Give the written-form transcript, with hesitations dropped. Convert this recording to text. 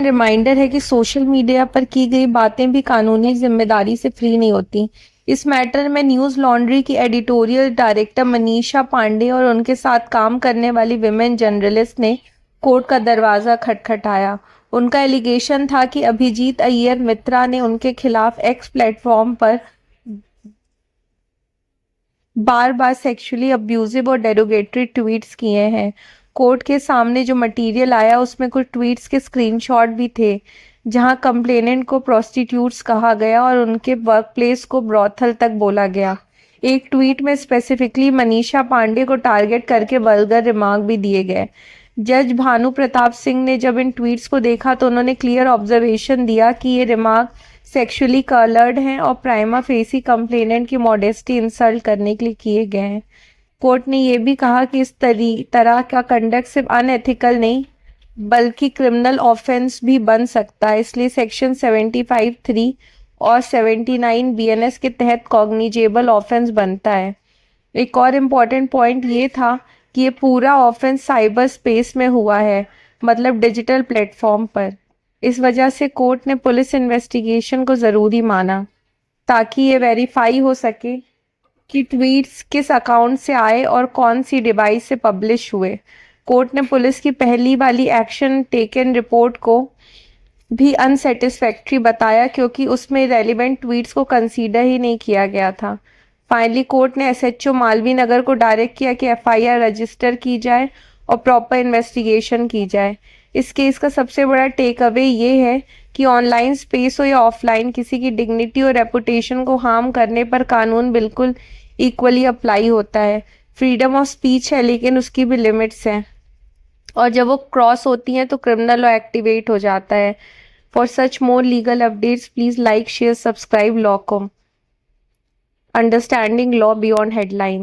Reminder है कि social media पर की गई बातें भी कानूनी जिम्मेदारी से फ्री नहीं होती। इस मैटर में न्यूज लॉन्ड्री की एडिटोरियल डायरेक्टर मनीषा पांडे और उनके साथ काम करने वाली विमेन जर्नलिस्ट ने कोर्ट का दरवाजा खटखटाया। उनका एलिगेशन था कि अभिजीत अय्यर मित्रा ने उनके खिलाफ एक्स प्लेटफॉर्म पर बार बार सेक्सुअली अब्यूजिव और डेरोगेटरी ट्वीट्स किए हैं। कोर्ट के सामने जो मटेरियल आया उसमें कुछ ट्वीट्स के स्क्रीनशॉट भी थे जहां कंप्लेनेंट को प्रोस्टिट्यूट्स कहा गया और उनके वर्कप्लेस को ब्रॉथल तक बोला गया। एक ट्वीट में स्पेसिफिकली मनीषा पांडे को टारगेट करके वल्गर रिमार्क भी दिए गए। जज भानु प्रताप सिंह ने जब इन ट्वीट्स को देखा तो उन्होंने क्लियर ऑब्जर्वेशन दिया कि ये रिमार्क सेक्सुअली कलर्ड हैं और प्राइमा फेसी कंप्लेनेंट की मॉडेस्टी इंसल्ट करने के लिए किए गए हैं। कोर्ट ने यह भी कहा कि इस तरह का कंडक्ट सिर्फ अनएथिकल नहीं बल्कि क्रिमिनल ऑफेंस भी बन सकता है, इसलिए सेक्शन 75(3) और 79 बीएनएस के तहत कॉग्निजेबल ऑफेंस बनता है। एक और इम्पॉर्टेंट पॉइंट ये था कि ये पूरा ऑफेंस साइबर स्पेस में हुआ है, मतलब डिजिटल प्लेटफॉर्म पर। इस वजह से कोर्ट ने पुलिस इन्वेस्टिगेशन को ज़रूरी माना ताकि ये वेरीफाई हो सके कि ट्वीट्स किस अकाउंट से आए और कौन सी डिवाइस से पब्लिश हुए। कोर्ट ने पुलिस की पहली वाली एक्शन टेकन रिपोर्ट को भी अनसेटिस्फैक्ट्री बताया क्योंकि उसमें रेलिवेंट ट्वीट्स को कंसीडर ही नहीं किया गया था। फाइनली कोर्ट ने एसएचओ मालवीय नगर को डायरेक्ट किया कि एफआईआर रजिस्टर की जाए और प्रॉपर इन्वेस्टिगेशन की जाए। इस केस का सबसे बड़ा टेक अवे ये है कि ऑनलाइन स्पेस हो या ऑफलाइन, किसी की डिग्निटी और रेपुटेशन को हार्म करने पर कानून बिल्कुल इक्वली अप्लाई होता है। फ्रीडम ऑफ स्पीच है लेकिन उसकी भी लिमिट्स हैं और जब वो क्रॉस होती हैं तो क्रिमिनल लॉ एक्टिवेट हो जाता है। For such more legal updates please like share subscribe Lawcom, understanding law beyond headline.